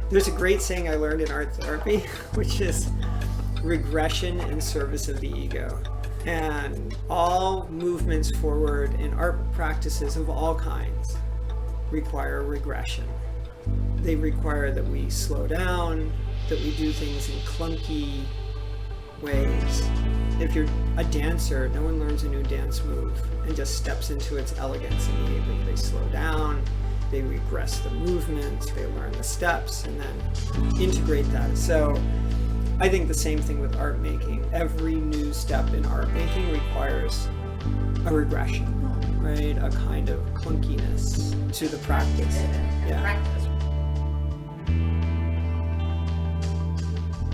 There's a great saying I learned in art therapy, which is regression in service of the ego. And all movements forward in art practices of all kinds require regression. They require that we slow down, that we do things in clunky ways. If you're a dancer, no one learns a new dance move and just steps into its elegance immediately. They slow down, they regress the movements, they learn the steps, and then integrate that. So I think the same thing with art making. Every new step in art making requires a regression, right? A kind of clunkiness to the practice. Yeah.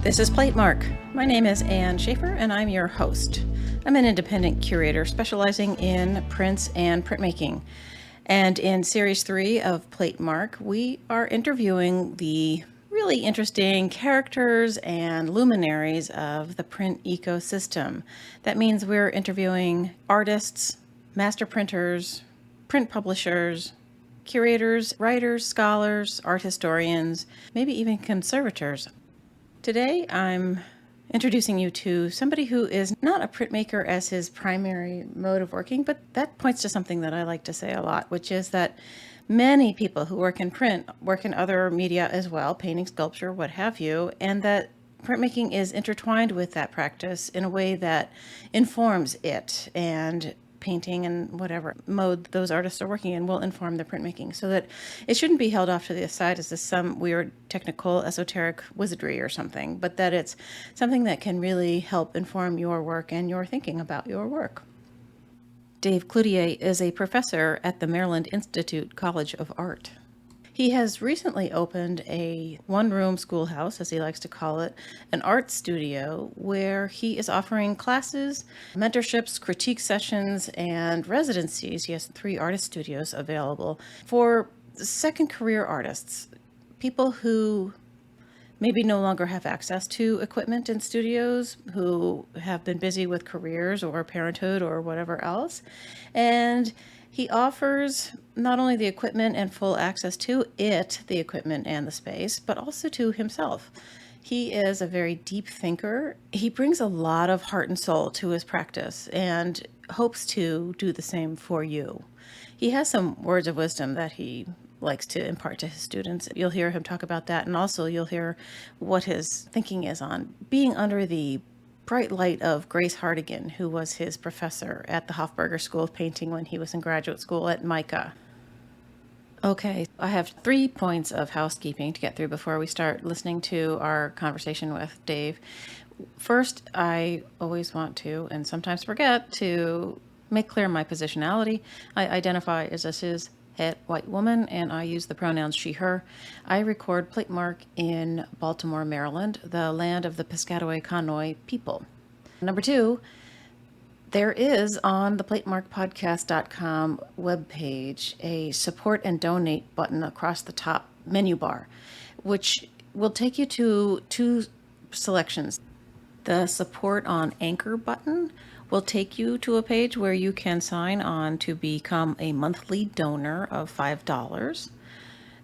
This is Platemark. My name is Ann Schaefer, and I'm your host. I'm an independent curator specializing in prints and printmaking. And in Series 3 of Platemark, we are interviewing the really interesting characters and luminaries of the print ecosystem. That means we're interviewing artists, master printers, print publishers, curators, writers, scholars, art historians, maybe even conservators. Today, I'm introducing you to somebody who is not a printmaker as his primary mode of working, but that points to something that I like to say a lot, which is that many people who work in print work in other media as well, painting, sculpture, what have you, and that printmaking is intertwined with that practice in a way that informs it, and painting and whatever mode those artists are working in will inform the printmaking, so that it shouldn't be held off to the side as some weird technical esoteric wizardry or something, but that it's something that can really help inform your work and your thinking about your work. Dave Cloutier is a professor at the Maryland Institute College of Art. He has recently opened a one-room schoolhouse, as he likes to call it, an art studio, where he is offering classes, mentorships, critique sessions, and residencies. He has 3 artist studios available for second career artists, people who maybe no longer have access to equipment in studios, who have been busy with careers or parenthood or whatever else. And he offers not only the equipment and full access to it, the equipment and the space, but also to himself. He is a very deep thinker. He brings a lot of heart and soul to his practice and hopes to do the same for you. He has some words of wisdom that he likes to impart to his students. You'll hear him talk about that, and also you'll hear what his thinking is on being under the bright light of Grace Hartigan, who was his professor at the Hoffberger School of Painting when he was in graduate school at MICA. Okay, I have 3 points of housekeeping to get through before we start listening to our conversation with Dave. First, I always want to, and sometimes forget, to make clear my positionality. I identify as a cis het white woman, and I use the pronouns she, her. I record Platemark in Baltimore, Maryland, the land of the Piscataway Conoy people. Number 2, there is on the platemarkpodcast.com webpage a support and donate button across the top menu bar, which will take you to 2 selections. The support on Anchor button will take you to a page where you can sign on to become a monthly donor of $5.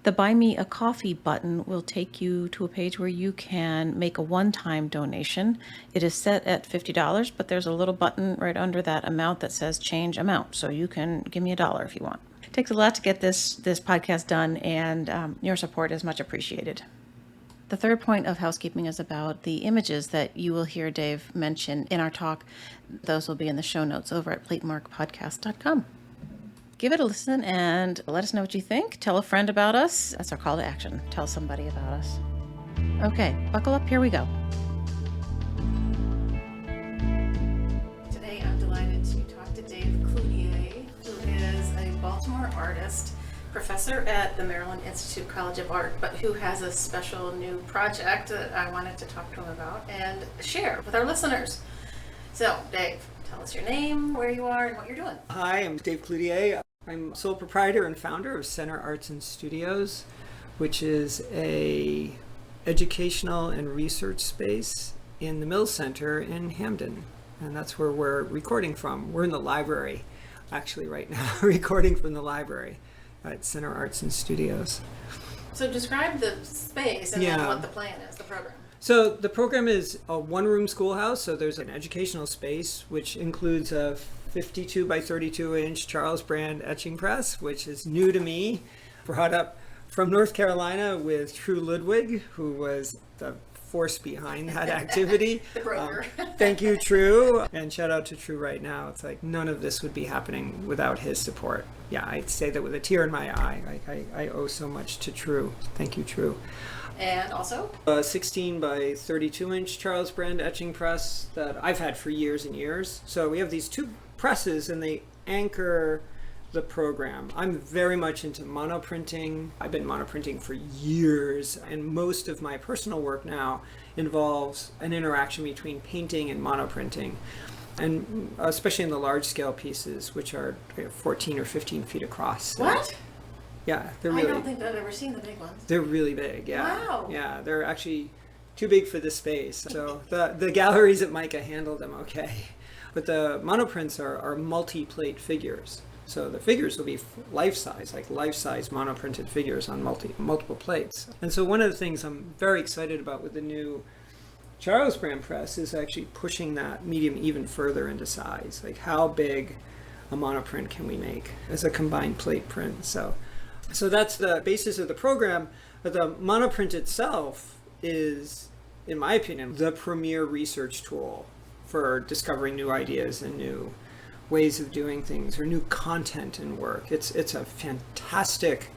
The Buy Me a Coffee button will take you to a page where you can make a one-time donation. It is set at $50, but there's a little button right under that amount that says change amount, so you can give me $1 if you want. It takes a lot to get this podcast done, and your support is much appreciated. The third point of housekeeping is about the images that you will hear Dave mention in our talk. Those will be in the show notes over at platemarkpodcast.com. Give it a listen and let us know what you think. Tell a friend about us. That's our call to action. Tell somebody about us. Okay, buckle up. Here we go. Today I'm delighted to talk to Dave Cloutier, who is a Baltimore artist, professor at the Maryland Institute College of Art, but who has a special new project that I wanted to talk to him about and share with our listeners. So, Dave, tell us your name, where you are, and what you're doing. Hi, I'm Dave Cloutier. I'm sole proprietor and founder of Center Arts and Studios, which is a educational and research space in the Mills Center in Hamden. And that's where we're recording from. We're in the library, actually, right now, recording from the library at Center Arts and Studios. So describe the space and then Yeah. what the plan is, the program. So the program is a one-room schoolhouse. So there's an educational space, which includes a 52 by 32 inch Charles brand etching press, which is new to me, brought up from North Carolina with True Ludwig, who was the force behind that activity. The broker. Thank you, True. And shout out to True right now. It's like none of this would be happening without his support. Yeah, I'd say that with a tear in my eye. I owe so much to True. Thank you, True. And also? A 16 by 32 inch Charles brand etching press that I've had for years and years. So we have these two presses and they anchor the program. I'm very much into monoprinting. I've been monoprinting for years, and most of my personal work now involves an interaction between painting and monoprinting, and especially in the large scale pieces, which are 14 or 15 feet across. What? Yeah, they're I really. don't think I've ever seen the big ones. They're really big. Yeah. Wow. Yeah, they're actually too big for this space. So the galleries at Mica handle them okay, but the monoprints are multi-plate figures. So the figures will be life-size, like life-size monoprinted figures on multiple plates. And so one of the things I'm very excited about with the new Charles brand press is actually pushing that medium even further into size. Like how big a monoprint can we make as a combined plate print? So that's the basis of the program. But the monoprint itself is, in my opinion, the premier research tool for discovering new ideas and new ways of doing things or new content in work. It's a fantastic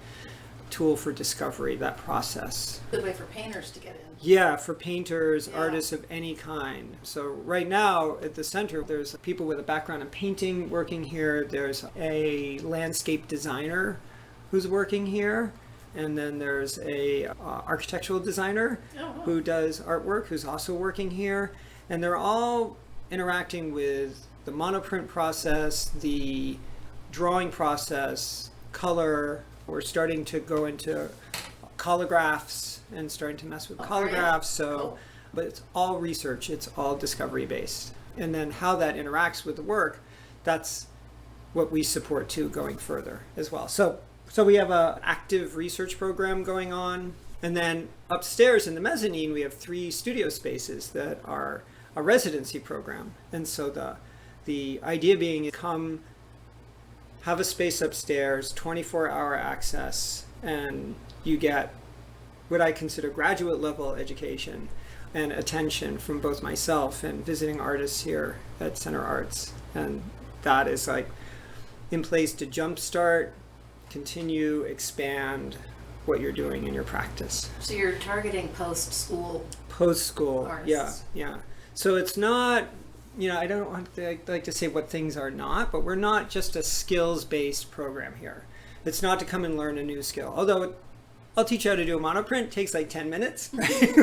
tool for discovery, that process. Good way for painters to get in. Yeah, for painters, Yeah. artists of any kind. So right now at the center, there's people with a background in painting working here. There's a landscape designer who's working here. And then there's a architectural designer who does artwork, who's also working here. And they're all interacting with the monoprint process, the drawing process, color. We're starting to go into collagraphs and starting to mess with collagraphs. So, Cool. but it's all research. It's all discovery based. And then how that interacts with the work, that's what we support too going further as well. So we have an active research program going on. And then upstairs in the mezzanine, we have 3 studio spaces that are a residency program. And so the idea being come have a space upstairs, 24-hour access, and you get what I consider graduate level education and attention from both myself and visiting artists here at Center Arts. And that is like in place to jumpstart, continue, expand what you're doing in your practice. So you're targeting post-school. Post-school, artists. yeah. So it's not, I don't want to like to say what things are not, but we're not just a skills-based program here. It's not to come and learn a new skill. Although I'll teach you how to do a monoprint. It takes like 10 minutes,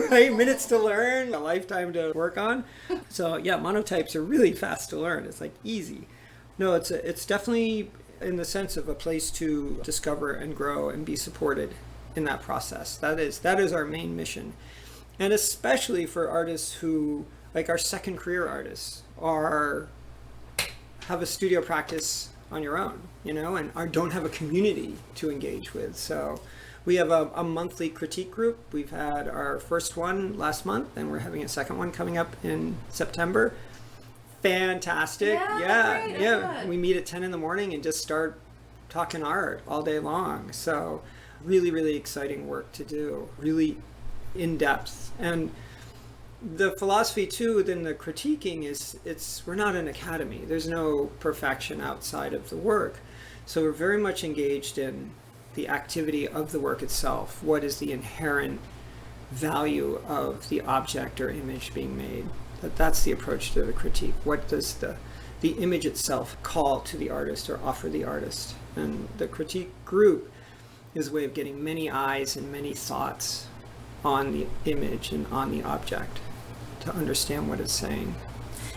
right? Minutes to learn, a lifetime to work on. So yeah, monotypes are really fast to learn. It's like easy. No, it's definitely in the sense of a place to discover and grow and be supported in that process. That is our main mission. And especially for artists who, like our second career artists, have a studio practice on your own, and don't have a community to engage with. So we have a monthly critique group. We've had our first one last month, and we're having a second one coming up in September. Fantastic. Yeah, great, Yeah. We meet at 10 in the morning and just start talking art all day long. So really, really exciting work to do, really in depth. And the philosophy too within the critiquing is we're not an academy. There's no perfection outside of the work. So we're very much engaged in the activity of the work itself. What is the inherent value of the object or image being made? That's the approach to the critique. What does the image itself call to the artist or offer the artist? And the critique group is a way of getting many eyes and many thoughts on the image and on the object to understand what it's saying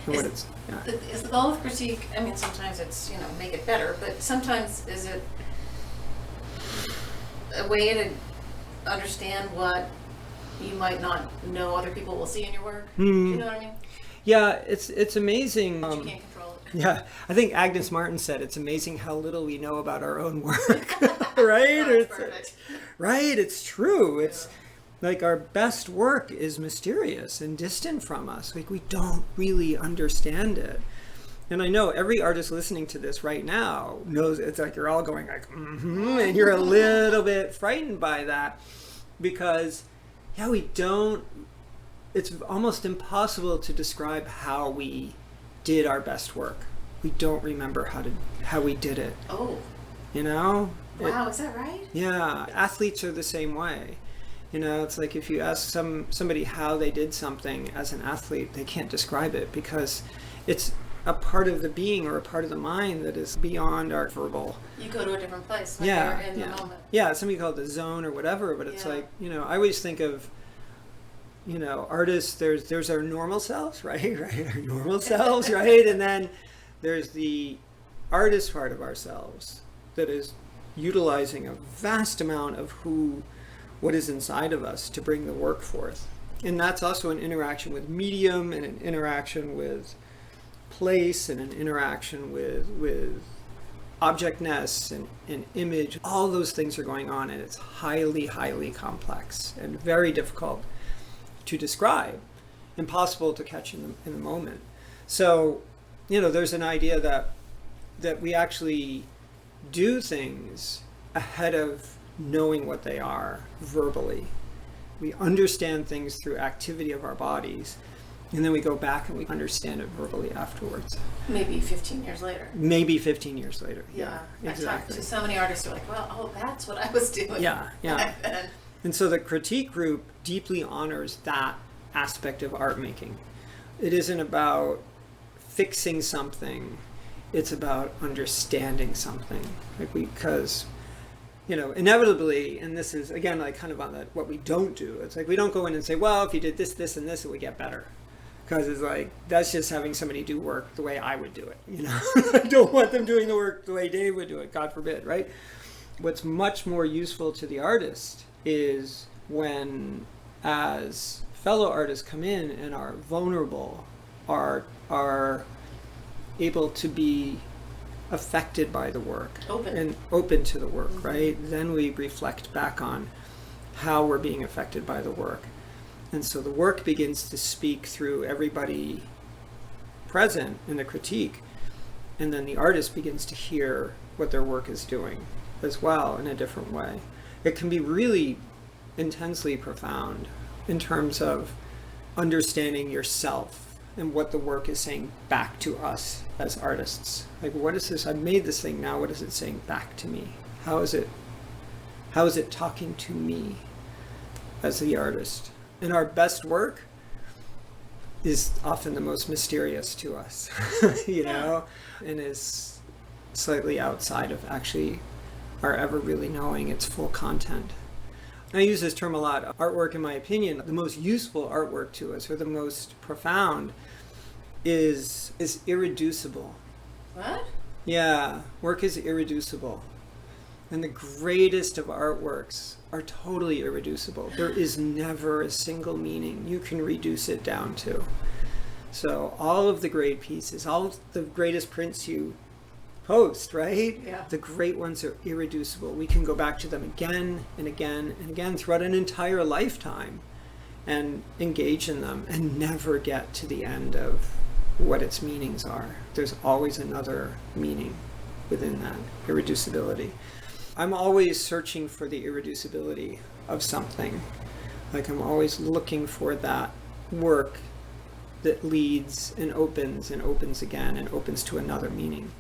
and what it's. Yeah. Is the goal of critique, I mean, sometimes it's, make it better, but sometimes is it a way to understand what you might not know other people will see in your work? Do you know what I mean? Yeah, it's amazing. But you can't control it. Yeah, I think Agnes Martin said it's amazing how little we know about our own work, right? That's perfect. right? It's true. It's like our best work is mysterious and distant from us. Like we don't really understand it. And I know every artist listening to this right now knows it's like you're all going like, and you're a little bit frightened by that because, yeah, we don't, it's almost impossible to describe how we did our best work. We don't remember how we did it. Oh. You know? Wow, is that right? Yeah. Athletes are the same way. You know, it's like if you ask somebody how they did something as an athlete, they can't describe it because it's a part of the being or a part of the mind that is beyond our verbal. You go to a different place when Yeah, you're in yeah. the moment. Yeah, somebody call it the zone or whatever, but it's Yeah. like, you know, I always think of, you know, artists, there's our normal selves, right? Our normal selves, right? And then there's the artist part of ourselves that is utilizing a vast amount of what is inside of us to bring the work forth. And that's also an interaction with medium and an interaction with place and an interaction with objectness and image. All those things are going on, and it's highly, highly complex and very difficult to describe, impossible to catch in the moment. So, you know, there's an idea that we actually do things ahead of knowing what they are verbally. We understand things through activity of our bodies, and then we go back and we understand it verbally afterwards. Maybe 15 years later. Maybe 15 years later. Yeah, exactly. I talked to so many artists who are like, well, oh, that's what I was doing. Yeah, yeah. back then. And so the critique group deeply honors that aspect of art making. It isn't about fixing something, it's about understanding something. Like because, you know, inevitably, and this is again like kind of on that what we don't do, it's like we don't go in and say, well, if you did this, this, and this, it would get better. Because it's like, that's just having somebody do work the way I would do it, you know? I don't want them doing the work the way Dave would do it, God forbid, right? What's much more useful to the artist is when, as fellow artists come in and are vulnerable, are able to be affected by the work. And open to the work, mm-hmm. right? Then we reflect back on how we're being affected by the work. And so the work begins to speak through everybody present in the critique. And then the artist begins to hear what their work is doing as well in a different way. It can be really intensely profound in terms of understanding yourself and what the work is saying back to us as artists. Like, what is this? I made this thing now. What is it saying back to me? How is it talking to me as the artist? And our best work is often the most mysterious to us, you know, and is slightly outside of actually our ever really knowing its full content. I use this term a lot. Artwork, in my opinion, the most useful artwork to us, or the most profound, is irreducible. What? Yeah, work is irreducible. And the greatest of artworks are totally irreducible. There is never a single meaning you can reduce it down to. So all of the great pieces, all of the greatest prints you post, right? Yeah. The great ones are irreducible. We can go back to them again and again and again throughout an entire lifetime and engage in them and never get to the end of what its meanings are. There's always another meaning within that irreducibility. I'm always searching for the irreducibility of something. Like I'm always looking for that work that leads and opens again and opens to another meaning.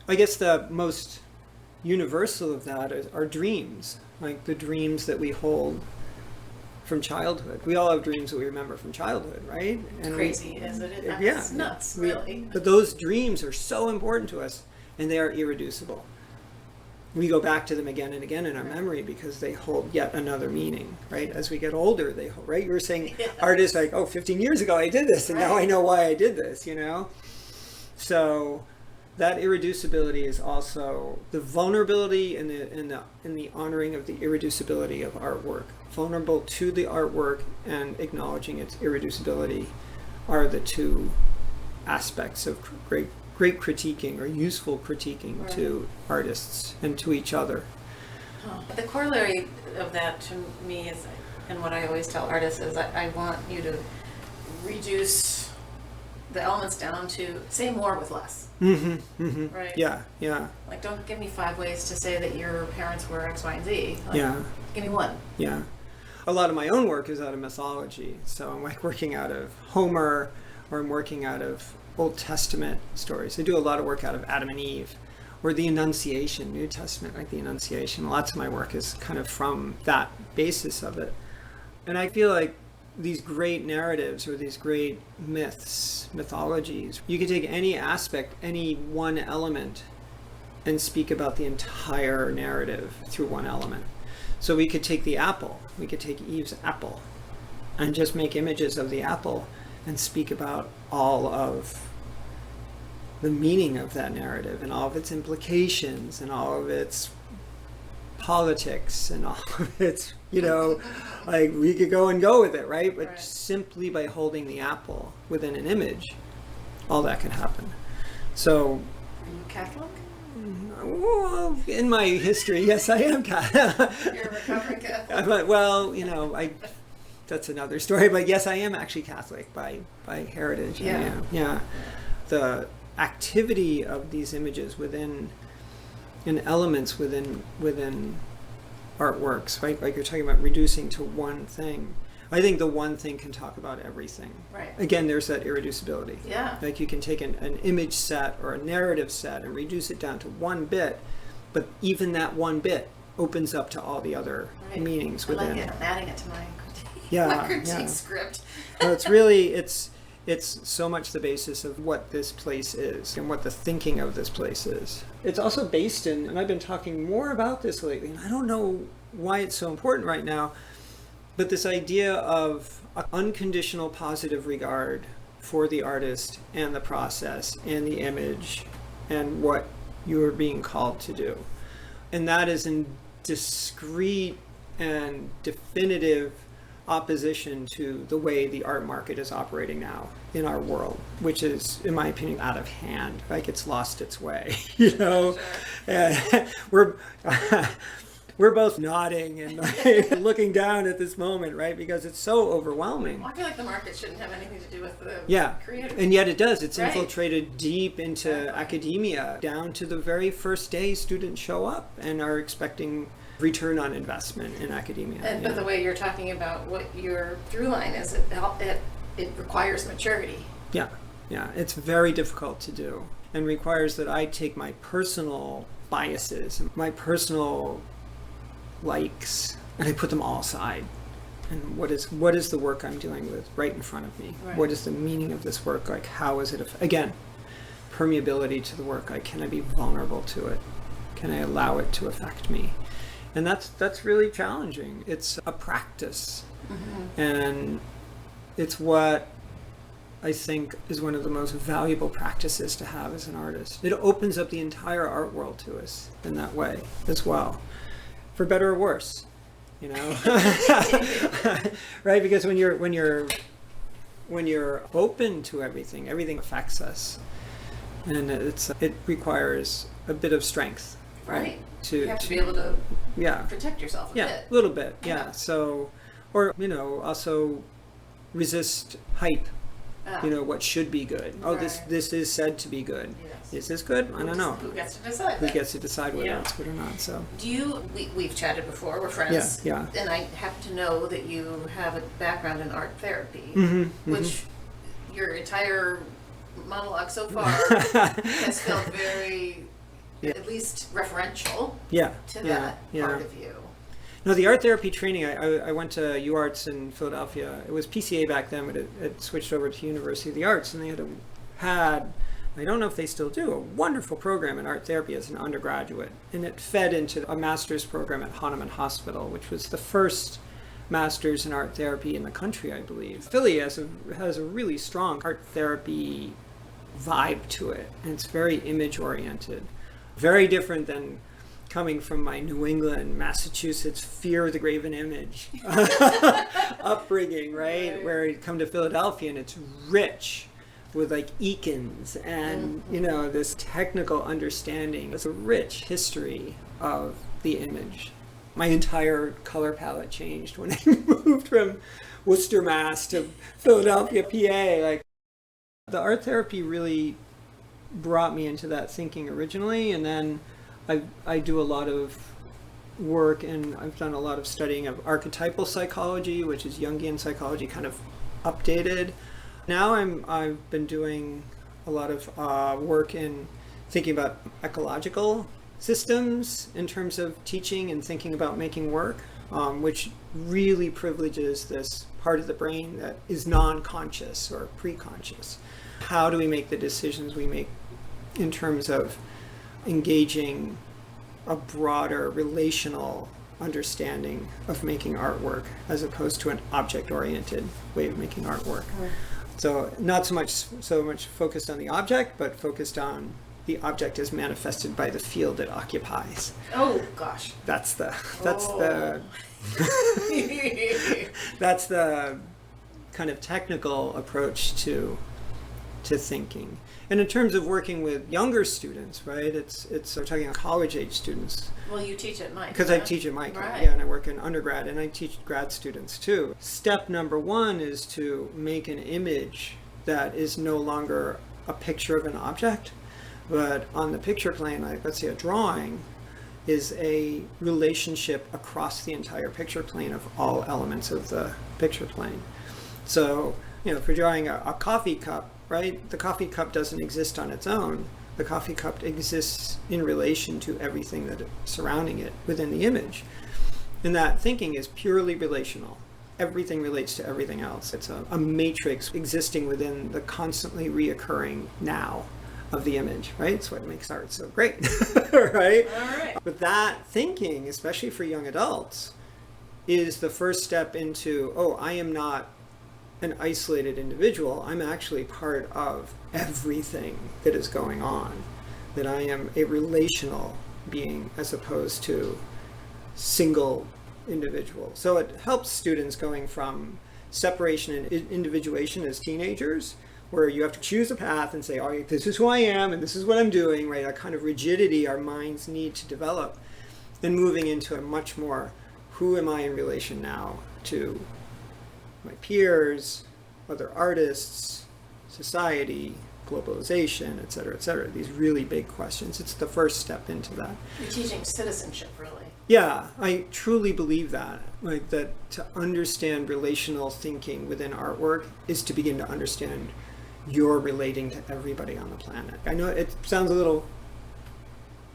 I guess the most universal of that are dreams, like the dreams that we hold from childhood. We all have dreams that we remember from childhood, right? And crazy, isn't it? Yeah, it's nuts, really. But those dreams are so important to us, and they are irreducible. We go back to them again and again in our memory because they hold yet another meaning, right? As we get older, they hold, right? You were saying artists like, 15 years ago I did this, and now I know why I did this, you know? So that irreducibility is also the vulnerability and the honoring of the irreducibility of artwork. Vulnerable to the artwork and acknowledging its irreducibility are the two aspects of great critiquing or useful critiquing to artists and to each other. The corollary of that to me is, and what I always tell artists is, I want you to reduce the elements down to say more with less. Right? Yeah, yeah. Like, don't give me 5 ways to say that your parents were X, Y, and Z. Like, Yeah. give me 1. Yeah. A lot of my own work is out of mythology. So I'm like working out of Homer, or I'm working out of Old Testament stories. I do a lot of work out of Adam and Eve, or the Annunciation, New Testament, like the Annunciation. Lots of my work is kind of from that basis of it. And I feel like these great narratives or these great myths, mythologies, you could take any aspect, any one element, and speak about the entire narrative through one element. So we could take the apple, we could take Eve's apple, and just make images of the apple and speak about all of the meaning of that narrative and all of its implications and all of its politics and all of its, like we could go and go with it, right? But simply by holding the apple within an image, all that can happen. So, Are you Catholic? well, in my history, yes, I am Catholic. You're a recovering Catholic? Well, that's another story. But yes, I am actually Catholic by heritage. Yeah. Yeah. The activity of these images within and elements within artworks, right? Like you're talking about reducing to one thing. I think the one thing can talk about everything. Right. Again, there's that irreducibility. Yeah. Like you can take an image set or a narrative set and reduce it down to one bit, but even that one bit opens up to all the other meanings within. I like it. I'm adding it to my critique, my critique script. No, it's really, it's so much the basis of what this place is and what the thinking of this place is. It's also based in, and I've been talking more about this lately, and I don't know why it's so important right now, but this idea of unconditional positive regard for the artist and the process and the image and what you are being called to do. And that is in discrete and definitive opposition to the way the art market is operating now in our world, which is, in my opinion, out of hand. Like it's lost its way, Sure. And we're both nodding and like, looking down at this moment, right? Because it's so overwhelming. Well, I feel like the market shouldn't have anything to do with the creator. And yet it does. It's infiltrated deep into academia, down to the very first day students show up and are expecting return on investment in academia. But the way you're talking about what your through line is, it requires maturity. Yeah. It's very difficult to do and requires that I take my personal biases, my personal likes, and I put them all aside. And what is the work I'm dealing with right in front of me? Right. What is the meaning of this work? Like, how is it, again, permeability to the work. Like, can I be vulnerable to it? Can I allow it to affect me? And that's really challenging. It's a practice. And it's what I think is one of the most valuable practices to have as an artist. It opens up the entire art world to us in that way as well, for better or worse, right? Because when you're open to everything affects us, and it requires a bit of strength, right? You have to be able to protect yourself a bit. A little bit, yeah. So, or also resist hype. What should be good. Oh, this is said to be good. Yes. Is this good? I don't know. Who gets to decide? Who gets to decide whether it's good or not? So. We've chatted before. We're friends. Yeah. And I happen to know that you have a background in art therapy, which your entire monologue so far has felt very, at least referential. To that part of you. No, the art therapy training, I went to UArts in Philadelphia. It was PCA back then, but it switched over to University of the Arts, and they had, I don't know if they still do, a wonderful program in art therapy as an undergraduate. And it fed into a master's program at Hahnemann Hospital, which was the first master's in art therapy in the country, I believe. Philly has a really strong art therapy vibe to it, and it's very image-oriented. Very different than coming from my New England, Massachusetts, fear of the graven image upbringing, right? Where you come to Philadelphia and it's rich with like Eakins and, this technical understanding. It's a rich history of the image my entire color palette changed when I moved from Worcester, Mass to Philadelphia, PA. Like, the art therapy really brought me into that thinking originally, and then I do a lot of work, and I've done a lot of studying of archetypal psychology, which is Jungian psychology kind of updated. Now I've been doing a lot of work in thinking about ecological systems in terms of teaching and thinking about making work, which really privileges this part of the brain that is non-conscious or pre-conscious. How do we make the decisions we make in terms of engaging a broader relational understanding of making artwork as opposed to an object-oriented way of making artwork? So not so much focused on the object, but focused on the object as manifested by the field it occupies. Oh gosh. That's the that's the kind of technical approach to thinking. And in terms of working with younger students, right? It's we're talking about college age students. Well, you teach at Mike. Because I teach at Mike, right. Yeah, and I work in undergrad, and I teach grad students too. Step number one is to make an image that is no longer a picture of an object, but on the picture plane, like let's say a drawing, is a relationship across the entire picture plane of all elements of the picture plane. So, if you're drawing a coffee cup, right? The coffee cup doesn't exist on its own. The coffee cup exists in relation to everything that is surrounding it within the image. And that thinking is purely relational. Everything relates to everything else. It's a matrix existing within the constantly reoccurring now of the image, right? It's what makes art so great, right? All right. But that thinking, especially for young adults, is the first step into, I am not an isolated individual. I'm actually part of everything that is going on, that I am a relational being as opposed to single individual. So it helps students going from separation and individuation as teenagers, where you have to choose a path and say, all right, this is who I am and this is what I'm doing, right? A kind of rigidity our minds need to develop, and moving into a much more, who am I in relation now to my peers, other artists, society, globalization, et cetera, these really big questions. It's the first step into that. You're teaching citizenship, really. Yeah, I truly believe that. Like, that to understand relational thinking within artwork is to begin to understand you're relating to everybody on the planet. I know it sounds a little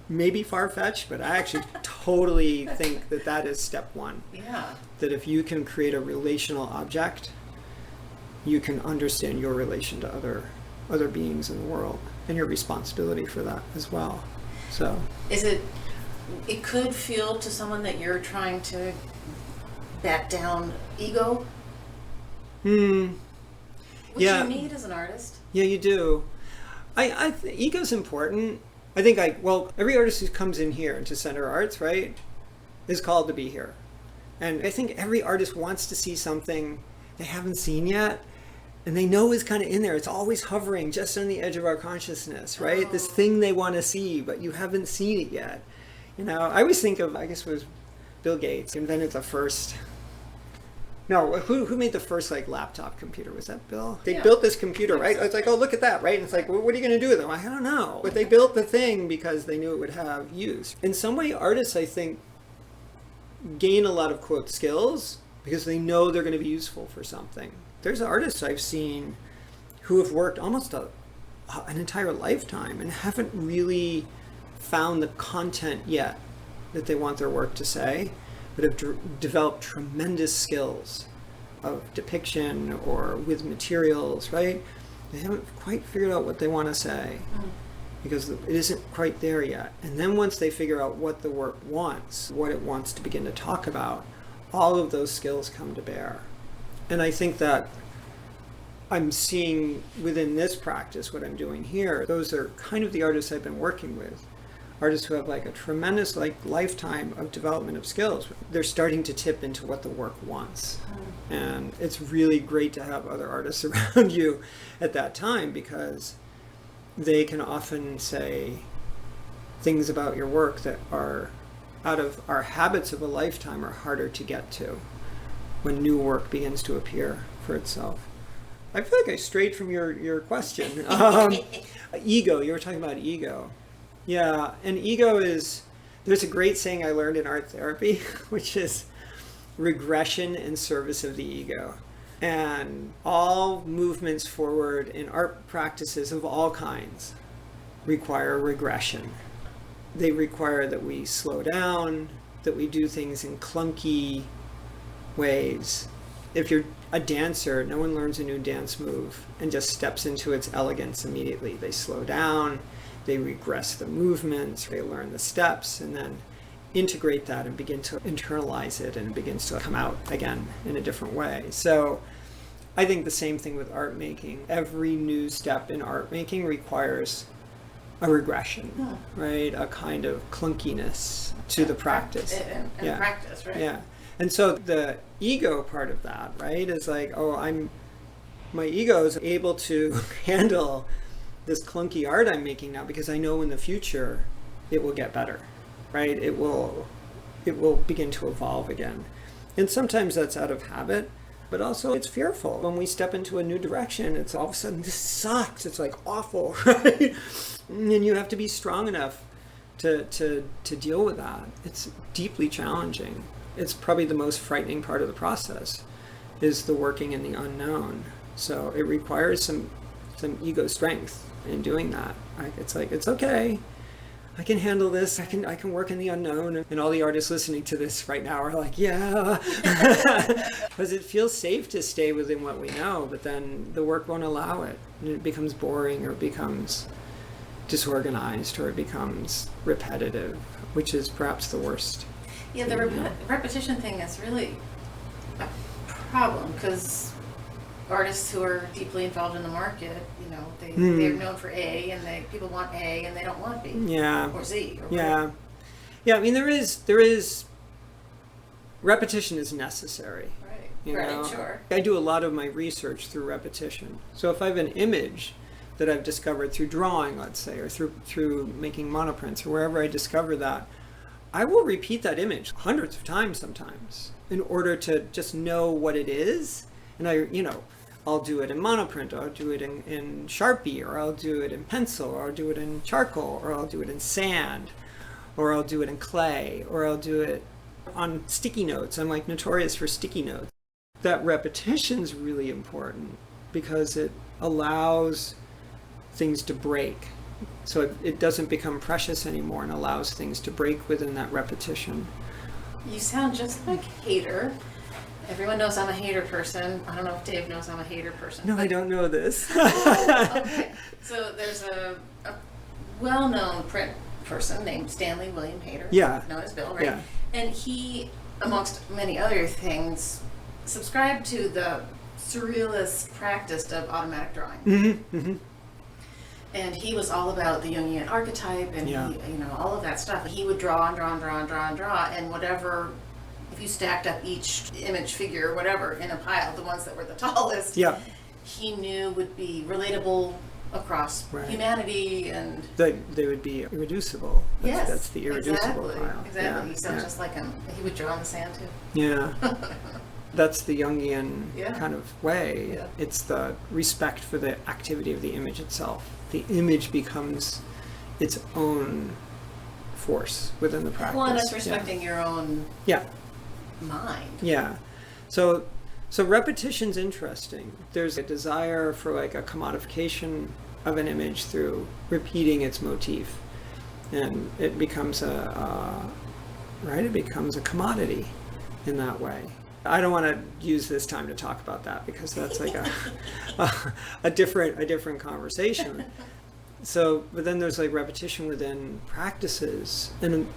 maybe far-fetched, but I actually totally think that is step one. Yeah. That if you can create a relational object, you can understand your relation to other beings in the world and your responsibility for that as well. So it could feel to someone that you're trying to back down ego? Which yeah. you need as an artist. Yeah, you do. Ego's important. I think every artist who comes in here into Center Arts, right, is called to be here. And I think every artist wants to see something they haven't seen yet, and they know is kind of in there. It's always hovering just on the edge of our consciousness, right? This thing they want to see, but you haven't seen it yet. I always think of, I guess it was Bill Gates invented the first. No, who made the first laptop computer? Was that Bill? They built this computer, right? It's like, look at that, right? And it's like, well, what are you going to do with it? I don't know. But they built the thing because they knew it would have use. In some way, artists, I think, gain a lot of, quote, skills because they know they're going to be useful for something. There's artists I've seen who have worked almost an entire lifetime and haven't really found the content yet that they want their work to say, but have developed tremendous skills of depiction or with materials, right? They haven't quite figured out what they want to say because it isn't quite there yet. And then once they figure out what the work wants, what it wants to begin to talk about, all of those skills come to bear. And I think that I'm seeing within this practice, what I'm doing here, those are kind of the artists I've been working with. Artists who have a tremendous lifetime of development of skills. They're starting to tip into what the work wants. And it's really great to have other artists around you at that time because they can often say things about your work that are out of our habits of a lifetime are harder to get to when new work begins to appear for itself. I feel like I strayed from your question. Ego, you were talking about ego. Yeah, and ego is, there's a great saying I learned in art therapy, which is regression in service of the ego. And all movements forward in art practices of all kinds require regression. They require that we slow down, that we do things in clunky ways. If you're a dancer, no one learns a new dance move and just steps into its elegance immediately. They slow down, they regress the movements, they learn the steps, and then integrate that and begin to internalize it, and it begins to come out again in a different way. So I think the same thing with art making. Every new step in art making requires a regression, right? A kind of clunkiness to the practice. And practice, right? Yeah. And so the ego part of that, right, is like, my ego is able to handle this clunky art I'm making now because I know in the future it will get better, right? It will begin to evolve again. And sometimes that's out of habit, but also it's fearful. When we step into a new direction, it's all of a sudden, this sucks. It's like awful, right? And you have to be strong enough to deal with that. It's deeply challenging. It's probably the most frightening part of the process, is the working in the unknown. So it requires some ego strength in doing that. It's like, it's okay. I can handle this. I can work in the unknown. And all the artists listening to this right now are like, yeah. Because it feels safe to stay within what we know, but then the work won't allow it. And it becomes boring, or it becomes disorganized, or it becomes repetitive, which is perhaps the worst. Yeah, the repetition thing is really a problem, because artists who are deeply involved in the market, they're known for A, and people want A, and they don't want B. Yeah. Or Z. Or yeah. Yeah. I mean, there is repetition is necessary. Right. Right. Sure. I do a lot of my research through repetition. So if I have an image that I've discovered through drawing, let's say, or through making monoprints, or wherever I discover that, I will repeat that image hundreds of times sometimes in order to just know what it is. And I'll do it in monoprint, or I'll do it in Sharpie, or I'll do it in pencil, or I'll do it in charcoal, or I'll do it in sand, or I'll do it in clay, or I'll do it on sticky notes. I'm like notorious for sticky notes. That repetition's really important because it allows things to break. So it doesn't become precious anymore, and allows things to break within that repetition. You sound just like Hater. Everyone knows I'm a hater person. I don't know if Dave knows I'm a hater person. No, I don't know this. Okay. So there's a well-known print person named Stanley William Hayter. Yeah. Known as Bill, right? Yeah. And he, amongst many other things, subscribed to the surrealist practice of automatic drawing. Mm-hmm. Mm-hmm. And he was all about the Jungian archetype and Yeah. all of that stuff. He would draw and draw and draw and draw and draw, and whatever, if you stacked up each image, figure, whatever, in a pile, the ones that were the tallest, Yeah. he knew would be relatable across humanity, and They would be irreducible. That's the irreducible exactly, pile. Exactly. Yeah. He sounds just like him. He would draw in the sand too. Yeah. That's the Jungian kind of way. Yeah. It's the respect for the activity of the image itself. The image becomes its own force within the practice. Well, and it's respecting your own mind. Yeah. So repetition's interesting. There's a desire for like a commodification of an image through repeating its motif, and it becomes a commodity in that way. I don't want to use this time to talk about that because that's like a different conversation. So, but then there's like repetition within practices, and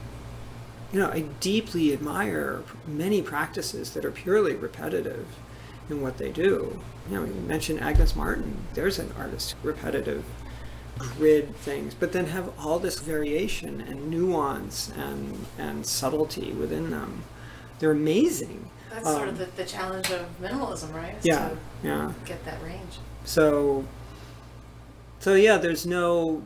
I deeply admire many practices that are purely repetitive in what they do. You mentioned Agnes Martin. There's an artist, repetitive grid things, but then have all this variation and nuance and subtlety within them. They're amazing. That's sort of the challenge of minimalism, right? Is Yeah, to yeah. get that range. So yeah, there is no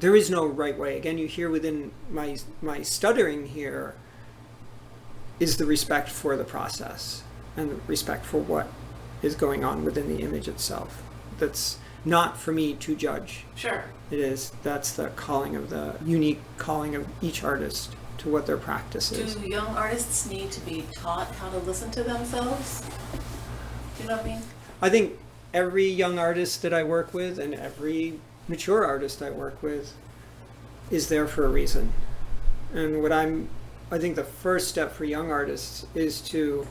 right way. Again, you hear within my stuttering here, is the respect for the process and the respect for what is going on within the image itself. That's not for me to judge. Sure. That's the calling of the unique calling of each artist to what their practice is. Do young artists need to be taught how to listen to themselves? Do you know what I mean? I think every young artist that I work with and every mature artist I work with is there for a reason. And I think the first step for young artists is to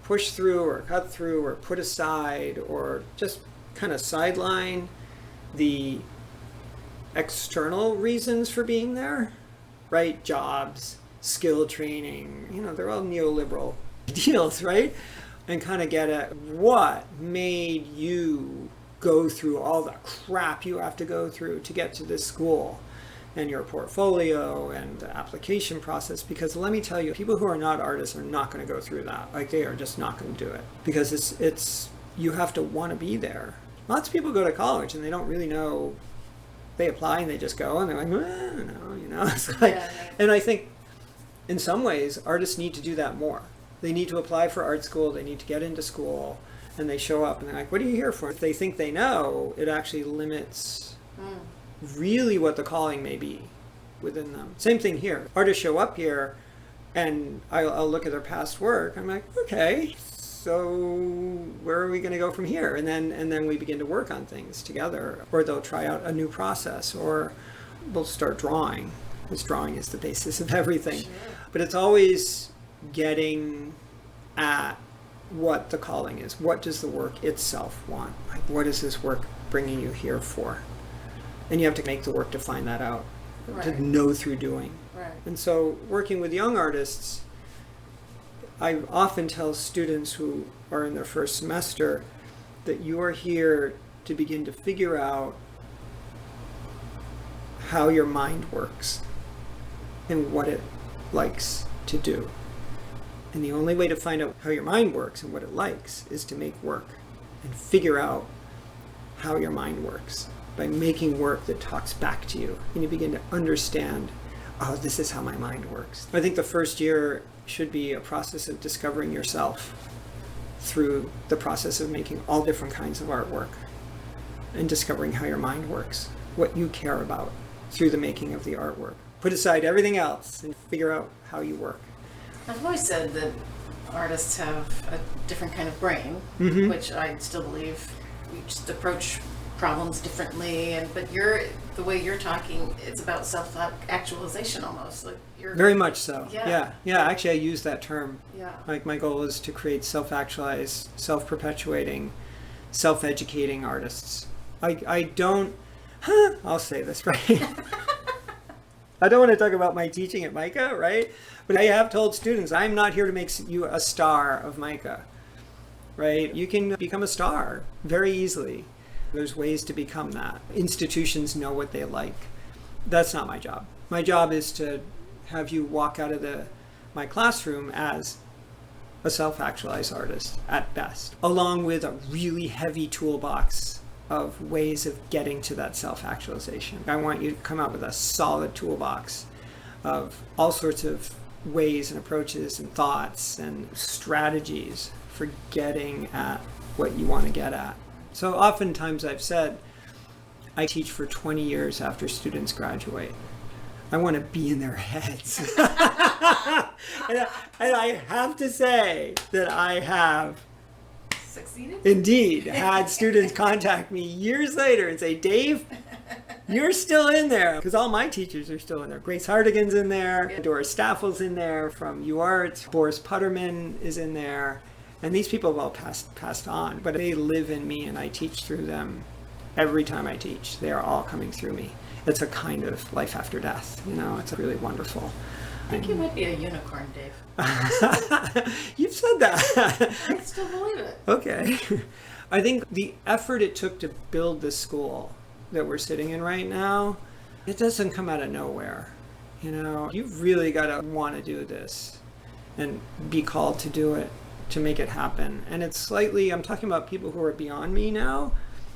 push through or cut through or put aside or just kind of sideline the external reasons for being there, right? Jobs, skill training, they're all neoliberal deals, right? And kind of get at what made you go through all the crap you have to go through to get to this school, and your portfolio and the application process. Because let me tell you, people who are not artists are not going to go through that. Like, they are just not going to do it, because it's you have to want to be there. Lots of people go to college and they don't really know. They apply and they just go and they're like, no, it's like, Yeah. And I think in some ways artists need to do that more. They need to apply for art school, they need to get into school, and they show up and they're like, what are you here for? If they think they know, it actually limits really what the calling may be within them. Same thing here. Artists show up here and I'll look at their past work. I'm like, okay, so where are we going to go from here? And then we begin to work on things together, or they'll try out a new process, or we'll start drawing, because drawing is the basis of everything. Sure. But it's always getting at what the calling is. What does the work itself want? Like, what is this work bringing you here for? And you have to make the work to find that out, to Right. know through doing. Right. And so working with young artists, I often tell students who are in their first semester that you are here to begin to figure out how your mind works and what it likes to do. And the only way to find out how your mind works and what it likes is to make work and figure out how your mind works by making work that talks back to you. And you begin to understand, oh, this is how my mind works. I think the first year should be a process of discovering yourself through the process of making all different kinds of artwork and discovering how your mind works, what you care about through the making of the artwork. Put aside everything else and figure out how you work. I've always said that artists have a different kind of brain, Mhm. which I still believe. We just approach problems differently, but the way you're talking, it's about self-actualization almost. Like you're Very much so. Yeah. Yeah. Actually, I use that term. Yeah. Like, my goal is to create self-actualized, self-perpetuating, self-educating artists. I don't, I'll say this, right? I don't want to talk about my teaching at MICA, right? But I have told students, I'm not here to make you a star of MICA, right? You can become a star very easily. There's ways to become that. Institutions know what they like. That's not my job. My job is to have you walk out of my classroom as a self-actualized artist at best, along with a really heavy toolbox of ways of getting to that self-actualization. I want you to come out with a solid toolbox of all sorts of ways and approaches and thoughts and strategies for getting at what you want to get at. So oftentimes I've said, I teach for 20 years after students graduate. I want to be in their heads. and I have to say that I have Succeeded? indeed had students contact me years later and say, Dave, you're still in there. Because all my teachers are still in there. Grace Hartigan's in there. Yeah. Doris Staffel's in there from UArts. Boris Putterman is in there. And these people have all passed on. But they live in me and I teach through them every time I teach. They are all coming through me. It's a kind of life after death. It's really wonderful. I think you might be a unicorn, Dave. You've said that. I still believe it. Okay. I think the effort it took to build this school that we're sitting in right now, it doesn't come out of nowhere. You've really got to want to do this and be called to do it, to make it happen. And it's slightly, I'm talking about people who are beyond me now,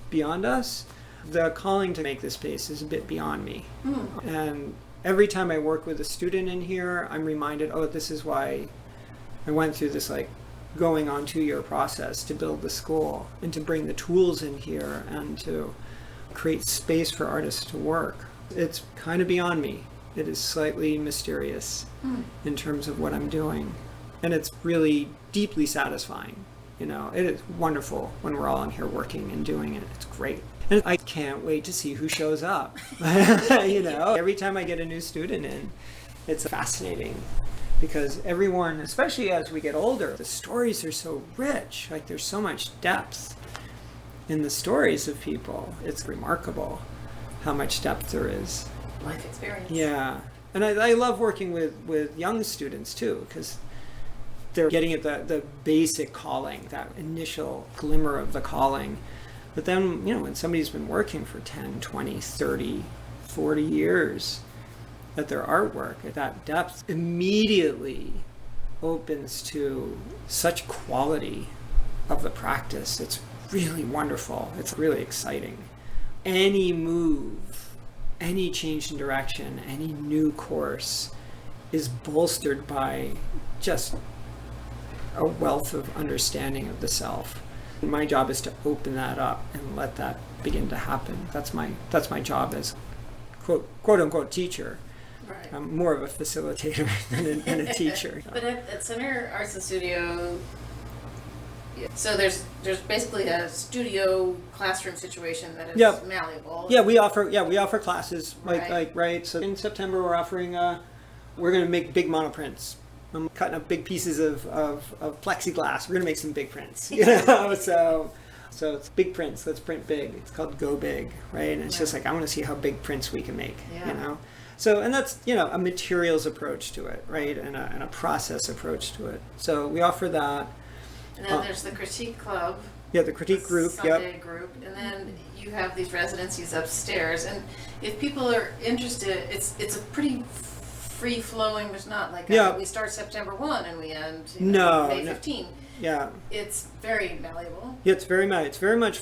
beyond us. The calling to make this space is a bit beyond me. And every time I work with a student in here, I'm reminded, oh, this is why I went through this like going on 2-year process to build the school and to bring the tools in here and to create space for artists to work. It's kind of beyond me. It is slightly mysterious in terms of what I'm doing. And it's really deeply satisfying. You know, it is wonderful when we're all in here working and doing it. It's great. And I can't wait to see who shows up. You know, every time I get a new student in, it's fascinating because everyone, especially as we get older, the stories are so rich. Like there's so much depth in the stories of people. It's remarkable how much depth there is. Life experience. Yeah. And I love working with young students too, because they're getting at the basic calling, that initial glimmer of the calling. But then, you know, when somebody's been working for 10, 20, 30, 40 years at their artwork, at that depth immediately opens to such quality of the practice. It's really wonderful. It's really exciting. Any move, any change in direction, any new course is bolstered by just a wealth of understanding of the self. My job is to open that up and let that begin to happen. That's my job as quote unquote teacher. Right. I'm more of a facilitator than a teacher. But at Center Arts and Studio, so there's basically a studio classroom situation that is malleable. Yeah, we offer classes Right. right. So in September we're offering we're going to make big monoprints. I'm cutting up big pieces of plexiglass. We're going to make some big prints. You know, so it's big prints. Let's print big. It's called Go Big, right? And it's just like I want to see how big prints we can make. Yeah. You know. So, and that's, you know, a materials approach to it, right? And a process approach to it. So we offer that. And then there's the critique club. Yeah, the critique group. Sunday group. And then you have these residencies upstairs. And if people are interested, it's a pretty free-flowing. There's not like we start September 1 and we end May 15. Yeah. It's very malleable. Yeah, it's very much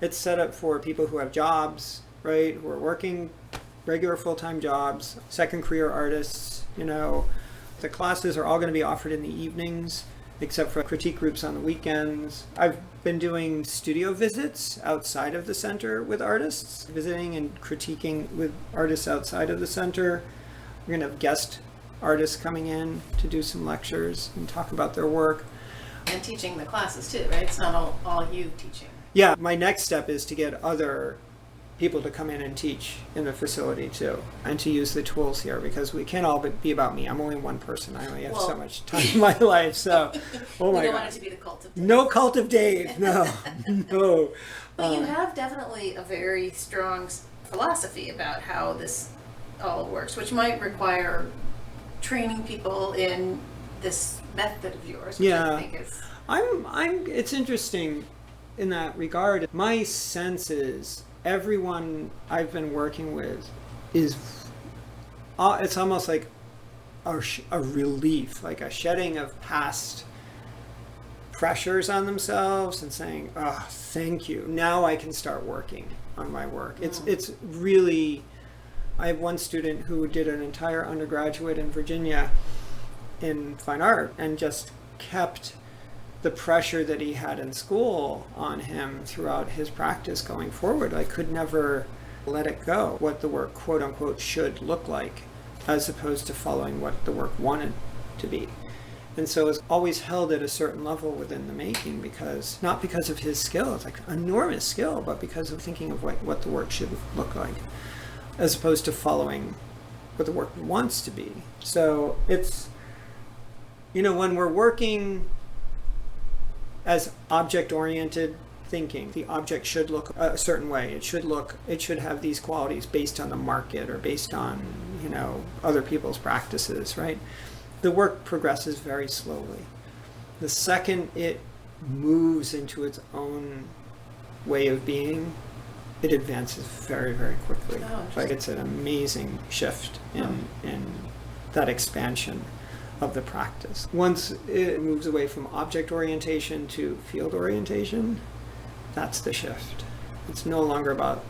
it's set up for people who have jobs, right? Who are working regular full-time jobs, second career artists, you know. The classes are all going to be offered in the evenings, except for critique groups on the weekends. I've been doing studio visits outside of the center with artists, visiting and critiquing with artists outside of the center. We're going to have guest artists coming in to do some lectures and talk about their work. And teaching the classes too, right? It's not all you teaching. Yeah, my next step is to get other people to come in and teach in the facility too, and to use the tools here, because we can't all be about me. I'm only one person. I only have so much time in my life. So, oh my God. We don't want it to be the cult of Dave. No cult of Dave. No, no. But you have definitely a very strong philosophy about how this all works, which might require training people in this method of yours, which I think is... It's interesting in that regard. My sense is everyone I've been working with is, it's almost like a relief, like a shedding of past pressures on themselves and saying, oh, thank you. Now I can start working on my work. It's really, I have one student who did an entire undergraduate in Virginia in fine art and just kept the pressure that he had in school on him throughout his practice going forward. I could never let it go, what the work quote unquote should look like, as opposed to following what the work wanted to be. And so it's always held at a certain level within the making, not because of his skill, it's like enormous skill, but because of thinking of what the work should look like, as opposed to following what the work wants to be. So it's, when we're working as object-oriented thinking, the object should look a certain way. It should have these qualities based on the market or based on, other people's practices, right? The work progresses very slowly. The second it moves into its own way of being, it advances very, very quickly. Like it's an amazing shift in that expansion of the practice. Once it moves away from object orientation to field orientation, that's the shift. It's no longer about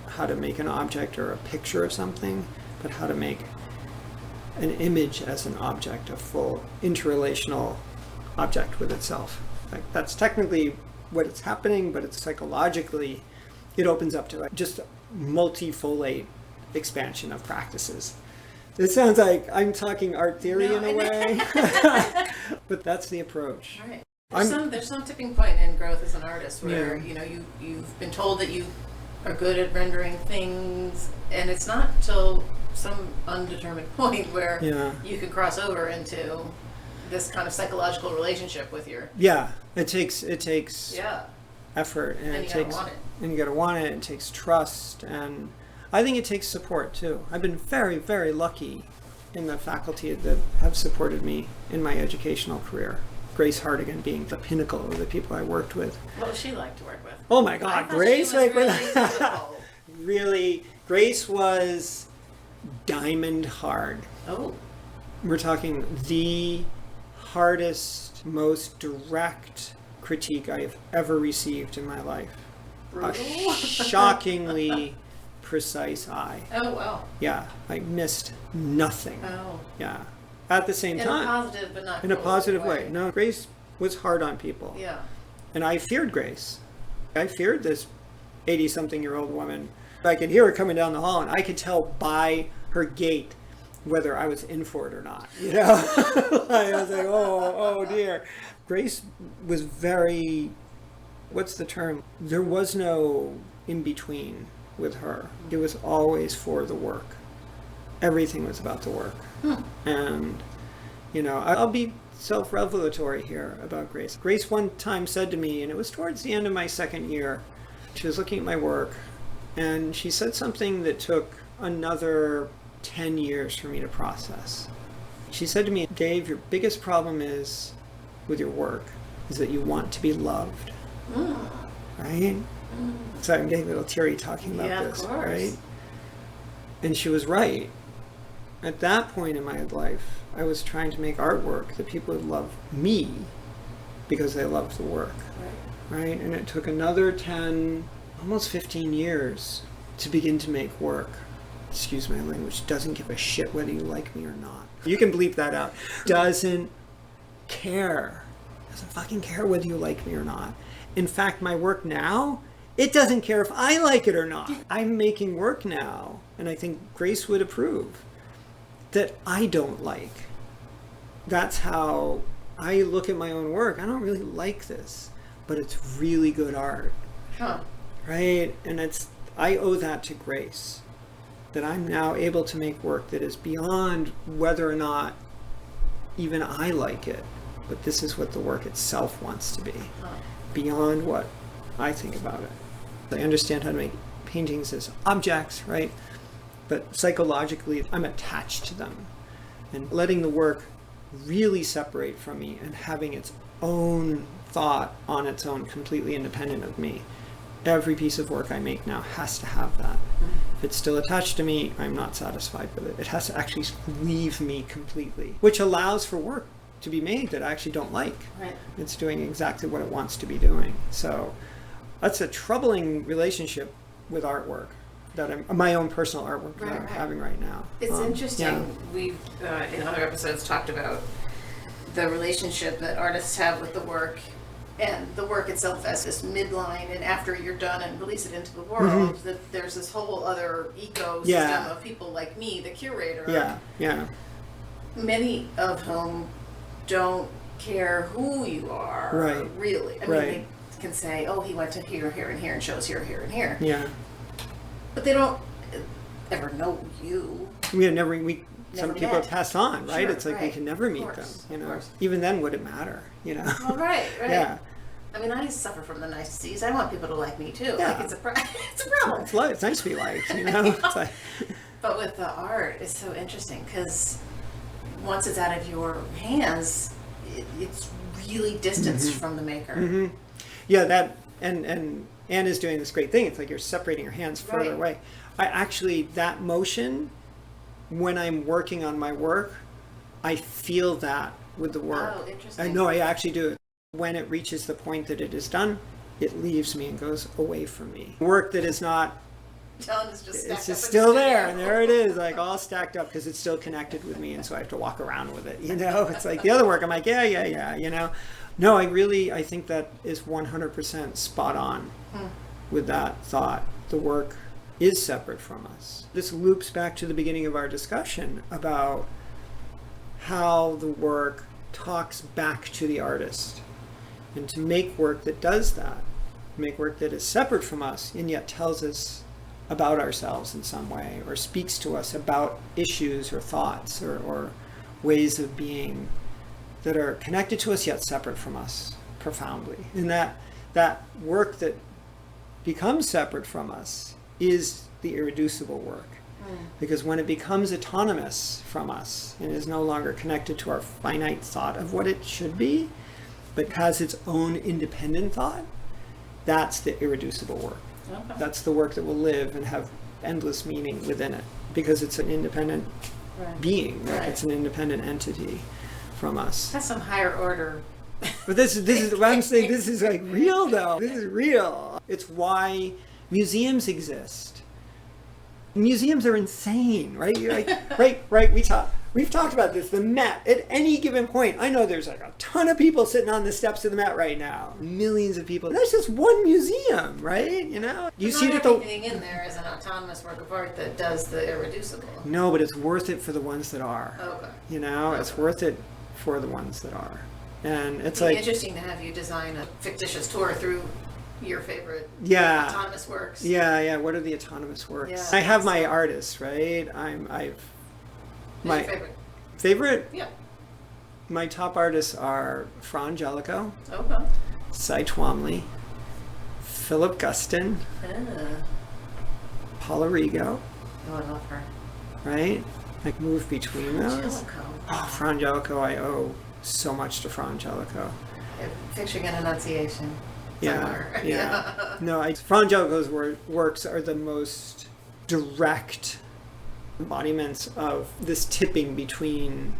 how to make an object or a picture of something, but how to make an image as an object, a full interrelational object with itself. Like, that's technically what it's happening, but it's psychologically, it opens up to like just multifolate expansion of practices. It sounds like I'm talking art theory in a way, but that's the approach. All right. There's some tipping point in growth as an artist where you've been told that you are good at rendering things, and it's not till some undetermined point where you can cross over into this kind of psychological relationship with your it takes effort, and you gotta want it. It takes trust, and I think it takes support too. I've been very, very lucky in the faculty that have supported me in my educational career. Grace Hartigan being the pinnacle of the people I worked with. What was she like to work with? Oh my God, Grace! Really, Grace was diamond hard. Oh. We're talking the hardest, most direct critique I've ever received in my life. Brutal. A shockingly precise eye. Oh, wow. Yeah, I missed nothing. Oh. Yeah. At the same time. In a positive, but not in a positive way. No, Grace was hard on people. Yeah. And I feared Grace. I feared this 80-something-year-old woman. I could hear her coming down the hall, and I could tell by her gait whether I was in for it or not. You know, I was like, oh dear. Grace was very, what's the term? There was no in between with her. It was always for the work. Everything was about the work. And, you know, I'll be self-revelatory here about Grace. Grace one time said to me, and it was towards the end of my second year, she was looking at my work, and she said something that took another 10 years for me to process. She said to me, Dave, your biggest problem is with your work is that you want to be loved. Right? So I'm getting a little teary talking about this, right? And she was right. At that point in my life, I was trying to make artwork that people would love me because they loved the work. Right? And it took another 10, almost 15 years to begin to make work. Excuse my language, doesn't give a shit whether you like me or not. You can bleep that out. Doesn't care. Doesn't fucking care whether you like me or not. In fact, my work now, it doesn't care if I like it or not. I'm making work now, and I think Grace would approve, that I don't like. That's how I look at my own work. I don't really like this, but it's really good art. Right? And I owe that to Grace, that I'm now able to make work that is beyond whether or not even I like it, but this is what the work itself wants to be, beyond what I think about it. I understand how to make paintings as objects, right? But psychologically, I'm attached to them. And letting the work really separate from me and having its own thought on its own, completely independent of me. Every piece of work I make now has to have that. If it's still attached to me, I'm not satisfied with it. It has to actually leave me completely, which allows for work to be made that I actually don't like. Right. It's doing exactly what it wants to be doing. So that's a troubling relationship with artwork, that my own personal artwork that I'm having right now. It's interesting. We've in other episodes talked about the relationship that artists have with the work, and the work itself as this midline, and after you're done and release it into the world, that there's this whole other ecosystem of people like me, the curator. Many of whom don't care who you are, really. I mean, they can say, oh, he went to here, here, and here, and shows here, here, and here. Yeah. But they don't ever know you. Some people have passed on, right? Sure, it's like we can never meet them, you know. Even then, would it matter, you know? Well, right. Yeah. I mean, I suffer from the niceties. I want people to like me too. Yeah. Like it's a problem. It's nice to be liked, you know. It's like... But with the art, it's so interesting because once it's out of your hands, it's really distanced from the maker. Yeah, that and Anne is doing this great thing. It's like you're separating your hands further away. I actually, that motion, when I'm working on my work, I feel that with the work. Oh, interesting. I know, I actually do. When it reaches the point that it is done, it leaves me and goes away from me. Work that is not John is just stacked it's just up in still the there, studio. and there it is, like all stacked up because it's still connected with me, and so I have to walk around with it. It's like the other work. I'm like, yeah. No, I think that is 100% spot on with that thought. The work is separate from us. This loops back to the beginning of our discussion about how the work talks back to the artist, and to make work that does that, make work that is separate from us and yet tells us about ourselves in some way, or speaks to us about issues or thoughts or ways of being that are connected to us yet separate from us profoundly. And that work that becomes separate from us is the irreducible work. Because when it becomes autonomous from us and is no longer connected to our finite thought of what it should be, but has its own independent thought, that's the irreducible work. Okay. That's the work that will live and have endless meaning within it, because it's an independent being. Like it's an independent entity from us. That's some higher order. But this is what I'm saying. This is like real, though. This is real. It's why museums exist. Museums are insane, right? You're like, right. We've talked about this. The Met, at any given point, I know there's like a ton of people sitting on the steps of the Met right now. Millions of people. That's just one museum, right? You see that everything in there is an autonomous work of art that does the irreducible. No, but it's worth it for the ones that are. Okay. It's worth it for the ones that are. And it's It'd be like interesting to have you design a fictitious tour through your favorite autonomous works. Yeah. What are the autonomous works? Yeah. I have my artists, right? My your favorite? Yeah. My top artists are Fra Angelico, Okay. Cy Twomley, Philip Guston, Paula Rigo, Oh, I love her. right? I move between those. Angelico. Oh, Fra Angelico, I owe so much to Fra Angelico. Picturing an Annunciation. Yeah. No, Fra Angelico's works are the most direct embodiments of this tipping between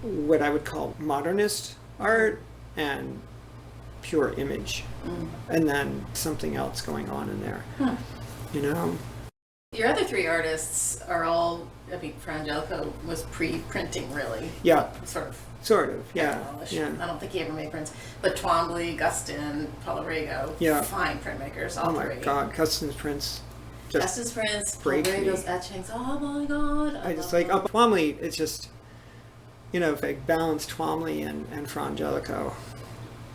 what I would call modernist art and pure image, and then something else going on in there. Your other three artists are all, Fra Angelico was pre-printing, really. Yeah. Sort of, yeah. I don't think he ever made prints. But Twombly, Guston, Paula Rigo, fine printmakers, all three. Oh my God, Guston's prints. Guston's prints, Paula Rigo's etchings, oh my God. I just like, Twomley, it's just, if I balance Twomley and Fra Angelico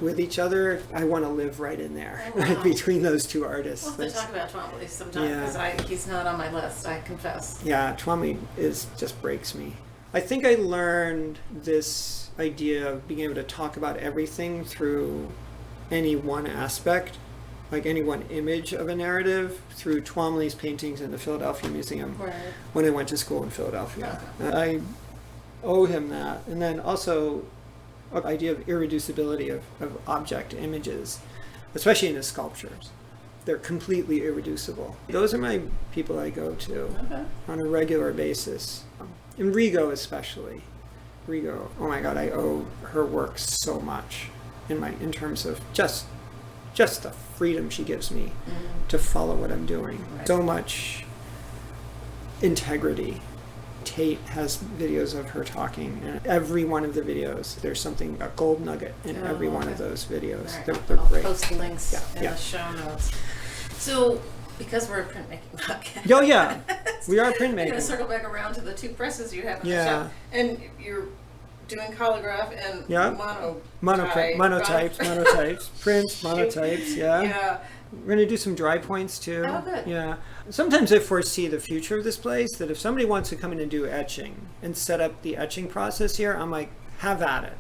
with each other, I want to live right in there, between those two artists. We'll have to talk about Twombly sometime, because he's not on my list, I confess. Yeah, Twomley just breaks me. I think I learned this idea of being able to talk about everything through any one aspect, like any one image of a narrative, through Twomley's paintings in the Philadelphia Museum when I went to school in Philadelphia. I owe him that. And then also the idea of irreducibility of object images, especially in his sculptures. They're completely irreducible. Those are my people I go to on a regular basis. And Rigo especially. Rigo, oh my God, I owe her work so much in terms of just the freedom she gives me to follow what I'm doing. So much integrity. Tate has videos of her talking, and every one of the videos, there's a gold nugget in every one of those videos. Right. They're I'll great. post links in the show notes. So, because we're a printmaking podcast. Oh yeah, we are printmaking. I'm going to circle back around to the two presses you have in the shop. And you're doing colograph and monotypes, prints, monotypes, Yeah. We're going to do some dry points too. Oh, good. Yeah. Sometimes I foresee the future of this place, that if somebody wants to come in and do etching and set up the etching process here, I'm like, have at it.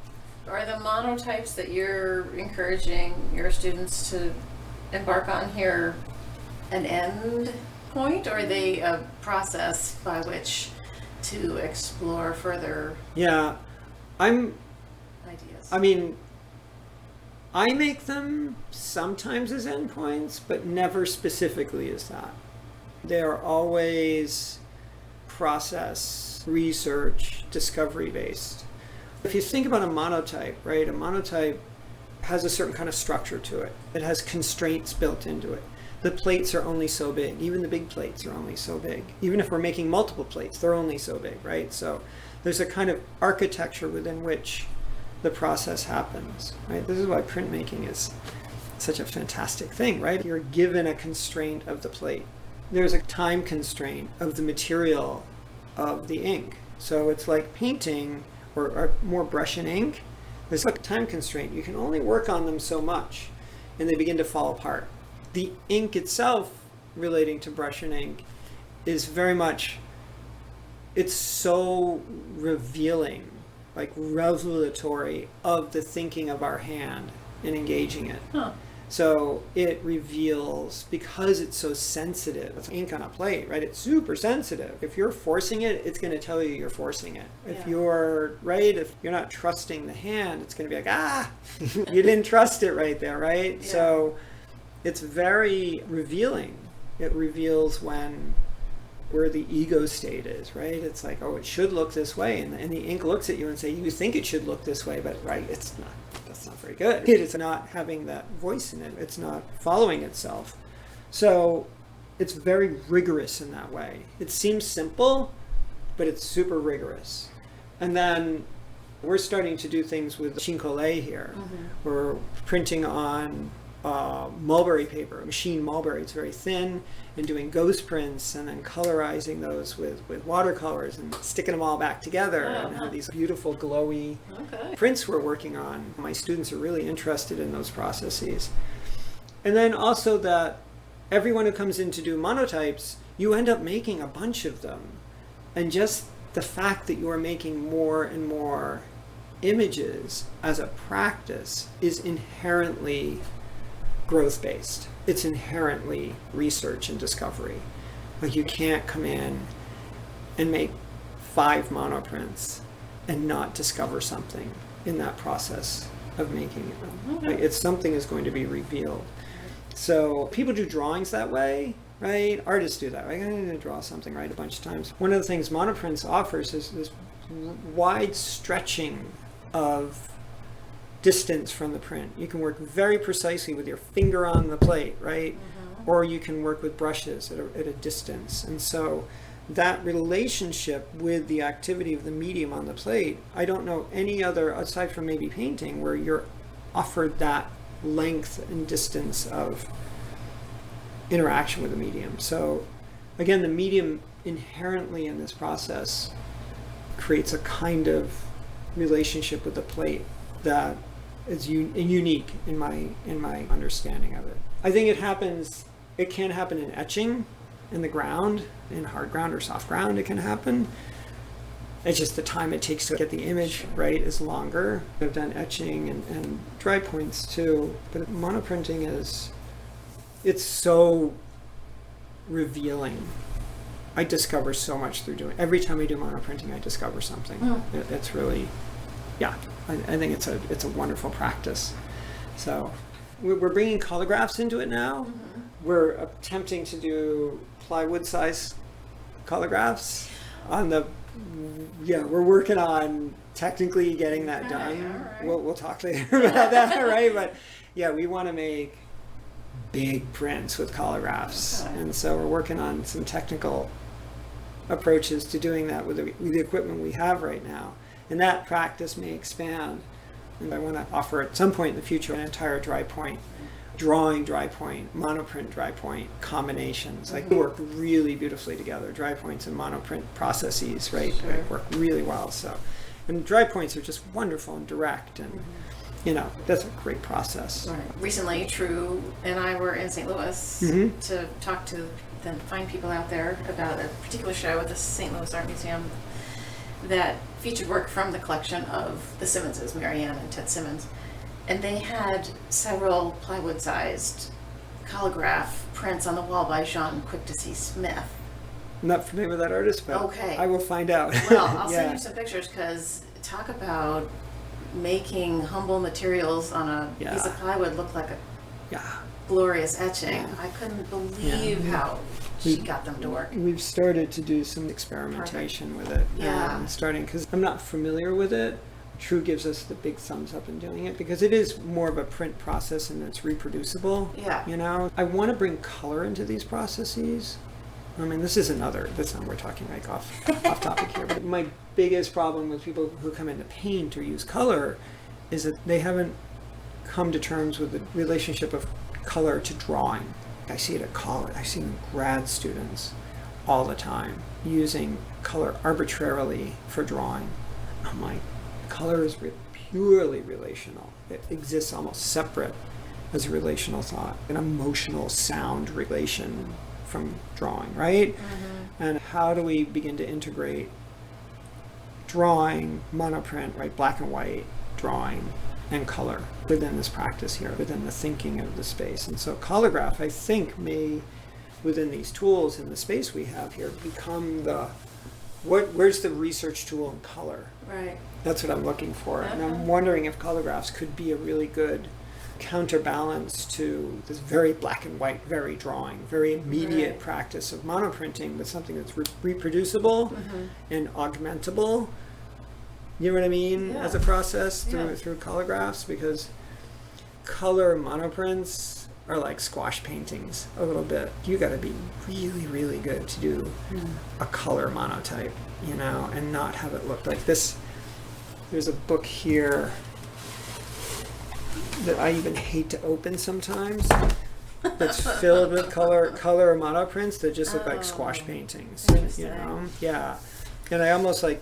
Are the monotypes that you're encouraging your students to embark on here an end point, or are they a process by which to explore further ideas? I make them sometimes as endpoints, but never specifically as that. They are always process, research, discovery based. If you think about a monotype, right? A monotype has a certain kind of structure to it. It has constraints built into it. the plates are only so big. Even the big plates are only so big. Even if we're making multiple plates, they're only so big, right? So there's a kind of architecture within which the process happens, right? This is why printmaking is such a fantastic thing, right? You're given a constraint of the plate. There's a time constraint of the material of the ink. So it's like painting or more brush and ink. There's a time constraint. You can only work on them so much, and they begin to fall apart. The ink itself, relating to brush and ink, is very much, it's so revealing, like revelatory of the thinking of our hand in engaging it. Huh. So it reveals, because it's so sensitive, it's ink on a plate, right? It's super sensitive. If you're forcing it, it's going to tell you you're forcing it. If you're, right, if you're not trusting the hand, it's going to be like, you didn't trust it right there, right? Yeah. So it's very revealing. It reveals where the ego state is, right? It's like, oh, it should look this way. And the ink looks at you and say, you think it should look this way, but right, it's not. That's not very good. It's not having that voice in it. It's not following itself. So it's very rigorous in that way. It seems simple, but it's super rigorous. And then we're starting to do things with machine collé here. Mm-hmm. We're printing on mulberry paper, machine mulberry. It's very thin, and doing ghost prints and then colorizing those with watercolors and sticking them all back together and have these beautiful glowy prints we're working on. My students are really interested in those processes. And then also that everyone who comes in to do monotypes, you end up making a bunch of them. And just the fact that you are making more and more images as a practice is inherently growth-based. It's inherently research and discovery. Like, you can't come in and make 5 monoprints and not discover something in that process of making them. Okay. Like, it's something is going to be revealed. So people do drawings that way, right? Artists do that. Right? I need to draw something, right, a bunch of times. One of the things monoprints offers is this wide stretching of distance from the print. You can work very precisely with your finger on the plate, right? Mm-hmm. Or you can work with brushes at a distance. And so that relationship with the activity of the medium on the plate, I don't know any other, aside from maybe painting, where you're offered that length and distance of interaction with the medium. So again, the medium inherently in this process creates a kind of relationship with the plate that is unique in my understanding of it. I think it can happen in etching in the ground, in hard ground or soft ground it can happen. It's just the time it takes to get the image right is longer. I've done etching and dry points too, but monoprinting it's so revealing. I discover so much through doing. Every time I do monoprinting, I discover something. It's really, yeah. I think it's a wonderful practice. So we're bringing collagraphs into it now. Mm-hmm. We're attempting to do plywood size collagraphs we're working on technically getting that done. Right. We'll talk later about that, right? But yeah, we want to make big prints with collagraphs. Okay. And so we're working on some technical approaches to doing that with the equipment we have right now. And that practice may expand. And I want to offer at some point in the future an entire dry point, drawing dry point, monoprint dry point combinations. Like, they work really beautifully together. Dry points and monoprint processes, right? Sure. They work really well. So, and dry points are just wonderful and direct, and that's a great process. Right. Recently, True and I were in St. Louis to talk to the fine people out there about a particular show at the St. Louis Art Museum that featured work from the collection of the Simmonses, Marianne and Ted Simmons. And they had several plywood-sized collograph prints on the wall by Jean Quick-to-See Smith. I'm not familiar with that artist, but okay. I will find out. Well, I'll send you some pictures, because talk about making humble materials on a piece of plywood look like a glorious etching. Yeah. I couldn't believe how she got them to work. We've started to do some experimentation with it. Yeah. Starting, because I'm not familiar with it, True gives us the big thumbs up in doing it because it is more of a print process and it's reproducible. Yeah. You know, I want to bring color into these processes. I mean, this is we're talking like off topic here, but my biggest problem with people who come in to paint or use color is that they haven't come to terms with the relationship of color to drawing. I see it at college. I see grad students all the time using color arbitrarily for drawing. I'm like, color is purely relational. It exists almost separate as a relational thought, an emotional sound relation from drawing, right? Mm-hmm. And how do we begin to integrate drawing, monoprint, right, black and white drawing, and color within this practice here, within the thinking of the space? And so colorgraph, I think, may, within these tools in the space we have here, become where's the research tool in color? Right. That's what I'm looking for. Okay. And I'm wondering if colorgraphs could be a really good counterbalance to this very black and white, very drawing, very immediate practice of monoprinting with something that's reproducible and augmentable. You know what I mean? Yeah. As a process through colorgraphs, because color monoprints are like squash paintings a little bit. You got to be really, really good to do a color monotype, you know, and not have it look like this. There's a book here that I even hate to open sometimes that's filled with color monoprints that just look like squash paintings, you know? Yeah. And I almost like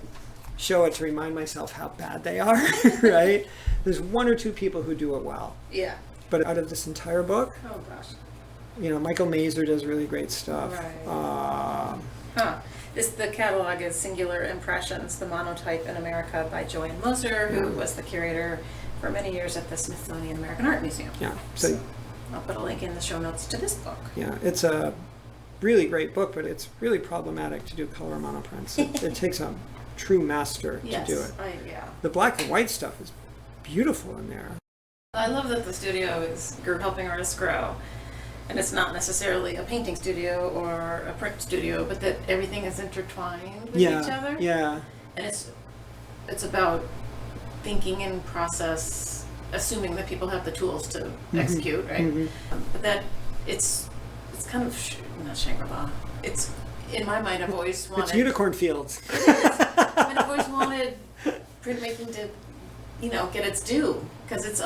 show it to remind myself how bad they are, right? There's one or two people who do it well. Yeah. But out of this entire book, Oh gosh. you know, Michael Mazer does really great stuff. Right. The catalog is Singular Impressions, the Monotype in America by Joanne Moser, who was the curator for many years at the Smithsonian American Art Museum. Yeah. So I'll put a link in the show notes to this book. yeah, it's a really great book, but it's really problematic to do color monoprints. It takes a true master to do it. The black and white stuff is beautiful in there. I love that the studio is helping artists grow. And it's not necessarily a painting studio or a print studio, but that everything is intertwined with each other. Yeah. And it's about thinking in process, assuming that people have the tools to execute, right? But that it's kind of not Shangri-La. It's, in my mind, I've always wanted. It's unicorn fields. I mean, I've always wanted printmaking to, you know, get its due, because it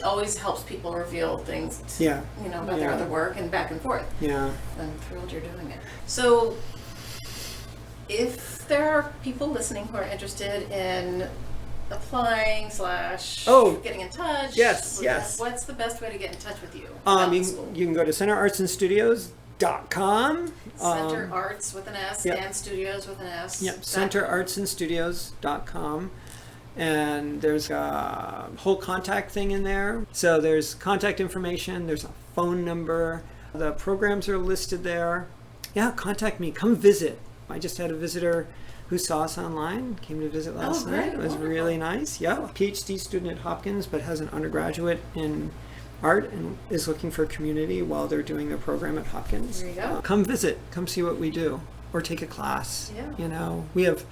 always helps people reveal things, you know, about their other work and back and forth. Yeah. I'm thrilled you're doing it. So, if there are people listening who are interested in applying / getting in touch, yes, what's the best way to get in touch with you? You can go to centerartsandstudios.com. Center Arts with an S and Studios with an S. Yep, centerartsandstudios.com. And there's a whole contact thing in there. So there's contact information, there's a phone number, the programs are listed there. Yeah, contact me, come visit. I just had a visitor who saw us online, came to visit last night. It was really nice. Yeah, PhD student at Hopkins, but has an undergraduate in art and is looking for a community while they're doing their program at Hopkins. There you go. Come visit, come see what we do, or take a class. You know, we have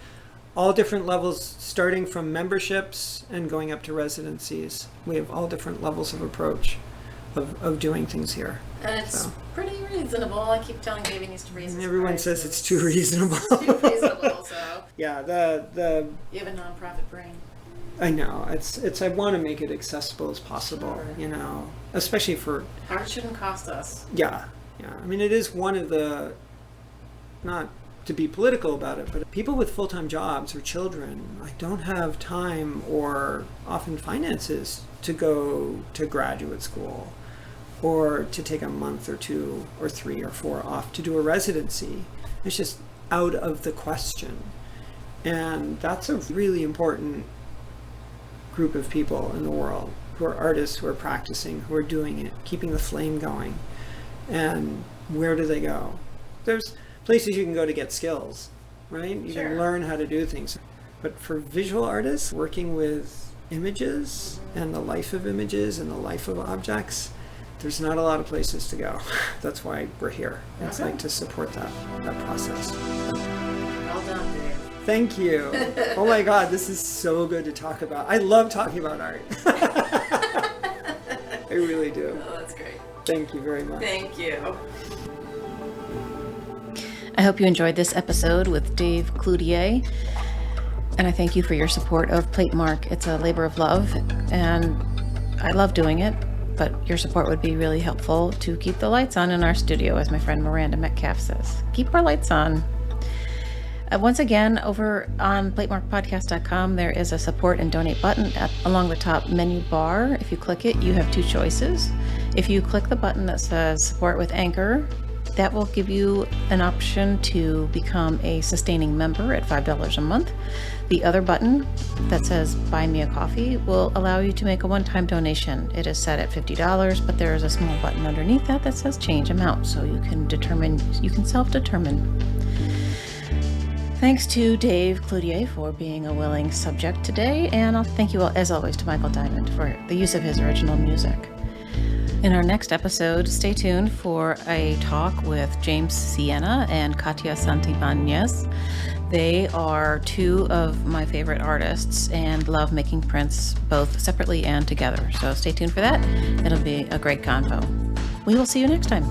all different levels, starting from memberships and going up to residencies. We have all different levels of approach of doing things here. And it's pretty reasonable. I keep telling David needs to raise his Everyone prices. says it's too reasonable. It's too reasonable, so. Yeah, You have a nonprofit brain. I know. It's I want to make it accessible as possible, you know, especially for Art shouldn't cost us. Yeah. I mean, it is one of the, not to be political about it, but people with full-time jobs or children like don't have time or often finances to go to graduate school or to take a month or 2 or 3 or 4 off to do a residency. It's just out of the question. And that's a really important group of people in the world who are artists, who are practicing, who are doing it, keeping the flame going. And where do they go? There's places you can go to get skills, right? You can learn how to do things. But for visual artists, working with images and the life of images and the life of objects, there's not a lot of places to go. That's why we're here. It's like to support that process. Well done, Dave. Thank you. Oh my God, this is so good to talk about. I love talking about art. I really do. Oh, that's great. Thank you very much. Thank you. I hope you enjoyed this episode with Dave Cloudier, and I thank you for your support of Platemark. It's a labor of love, and I love doing it, but your support would be really helpful to keep the lights on in our studio, as my friend Miranda Metcalf says. Keep our lights on. Once again, over on platemarkpodcast.com, there is a support and donate button along the top menu bar. If you click it, you have two choices. If you click the button that says support with Anchor, that will give you an option to become a sustaining member at $5 a month. The other button that says buy me a coffee will allow you to make a one-time donation. It is set at $50, but there is a small button underneath that says change amount, so you can self-determine. Thanks to Dave Cloutier for being a willing subject today, and I'll thank you, as always, to Michael Diamond for the use of his original music. In our next episode, stay tuned for a talk with James Sienna and Katia Santibanez. They are two of my favorite artists and love making prints both separately and together. So stay tuned for that. It'll be a great convo. We will see you next time.